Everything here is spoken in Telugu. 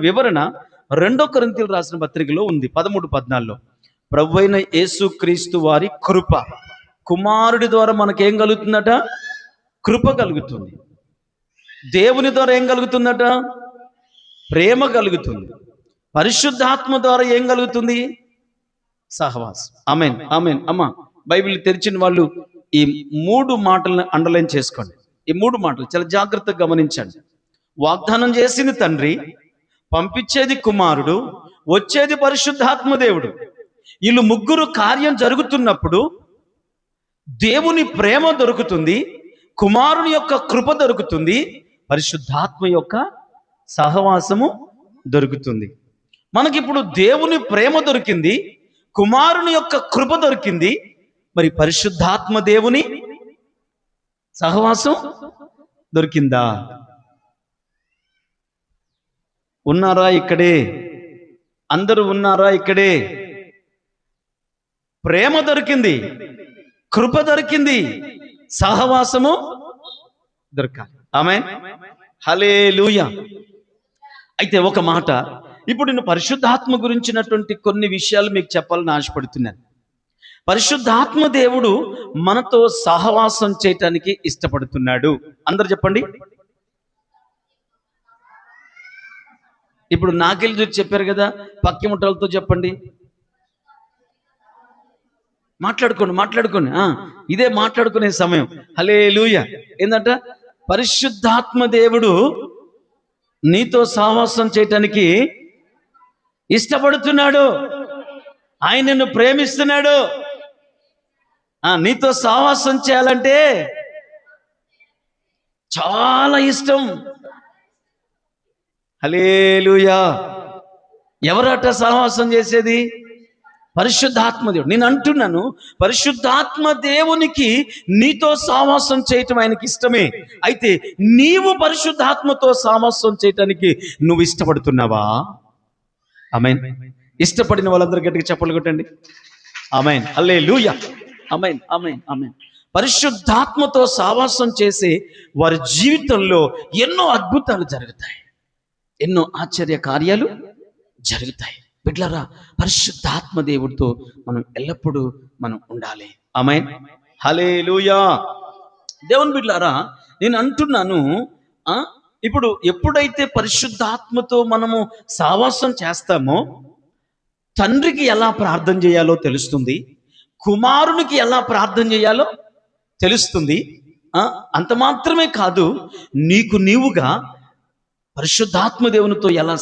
వివరణ 2 కొరింథీయులకు రాసిన పత్రికలో ఉంది 13-14. ప్రభువైన యేసుక్రీస్తు వారి కృప, కుమారుడి ద్వారా మనకేం కలుగుతుందట? కృప కలుగుతుంది. దేవుని ద్వారా ఏం కలుగుతుందట? ప్రేమ కలుగుతుంది. పరిశుద్ధాత్మ ద్వారా ఏం కలుగుతుంది? సహవాసం. ఆమేన్, ఆమేన్. అమ్మ బైబిల్ తెరిచిన వాళ్ళు ఈ 3 మాటలను అండర్లైన్ చేసుకోండి. ఈ 3 మాటలు చాలా జాగ్రత్తగా గమనించండి. వాగ్దానం చేసింది తండ్రి, పంపించేది కుమారుడు, వచ్చేది పరిశుద్ధాత్మ దేవుడు. వీళ్ళు ముగ్గురు కార్యం జరుగుతున్నప్పుడు దేవుని ప్రేమ దొరుకుతుంది, కుమారుని యొక్క కృప దొరుకుతుంది, పరిశుద్ధాత్మ యొక్క సహవాసము దొరుకుతుంది. మనకిప్పుడు దేవుని ప్రేమ దొరికింది, కుమారుని యొక్క కృప దొరికింది, మరి పరిశుద్ధాత్మ దేవుని సహవాసం దొరికిందా? ఉన్నారా ఇక్కడే? అందరూ ఉన్నారా ఇక్కడే? ప్రేమ దొరికింది, కృప దొరికింది, సహవాసము దొరకాలి. ఆమేన్, హల్లెలూయా. అయితే ఒక మాట, ఇప్పుడు నేను పరిశుద్ధాత్మ గురించినటువంటి కొన్ని విషయాలు మీకు చెప్పాలని ఆశపడుతున్నాను. పరిశుద్ధాత్మ దేవుడు మనతో సహవాసం చేయటానికి ఇష్టపడుతున్నాడు. అందరు చెప్పండి. ఇప్పుడు నాకెళ్ళి చూసి చెప్పారు కదా, పక్కి ముట్టలతో చెప్పండి. మాట్లాడుకోండి. ఇదే మాట్లాడుకునే సమయం. హల్లెలూయా. ఏంటంట? పరిశుద్ధాత్మ దేవుడు నీతో సహవాసం చేయటానికి ఇష్టపడుతున్నాడు. ఆయన నిన్ను ప్రేమిస్తున్నాడు. నీతో సహవాసం చేయాలంటే చాలా ఇష్టం. హల్లెలూయా. ఎవరట సహవాసం చేసేది? పరిశుద్ధాత్మ దేవుడు. నేను అంటున్నాను, పరిశుద్ధాత్మ దేవునికి నీతో సహవాసం చేయటం ఆయనకి ఇష్టమే. అయితే నీవు పరిశుద్ధాత్మతో సహవాసం చేయటానికి నువ్వు ఇష్టపడుతున్నావా? ఆమేన్. ఇష్టపడిన వాళ్ళందరూ గట్టిగా చప్పట్లు కొట్టండి. ఆమేన్, హల్లెలూయా. ఆమేన్, ఆమేన్, ఆమేన్. పరిశుద్ధాత్మతో సహవాసం చేసే వారి జీవితంలో ఎన్నో అద్భుతాలు జరుగుతాయి, ఎన్నో ఆశ్చర్య కార్యాలు జరుగుతాయి. బిడ్డలారా, పరిశుద్ధాత్మ దేవుడితో మనం ఎల్లప్పుడూ మనం ఉండాలి. ఆమేన్, హల్లెలూయా. దేవుని బిడ్డలారా, నేను అంటున్నాను, ఇప్పుడు ఎప్పుడైతే పరిశుద్ధాత్మతో మనము సహవాసం చేస్తామో తండ్రికి ఎలా ప్రార్థన చేయాలో తెలుస్తుంది, కుమారునికి ఎలా ప్రార్థన చేయాలో తెలుస్తుంది. అంత మాత్రమే కాదు, నీకు నీవుగా పరిశుద్ధాత్మ దేవునితో ఎలా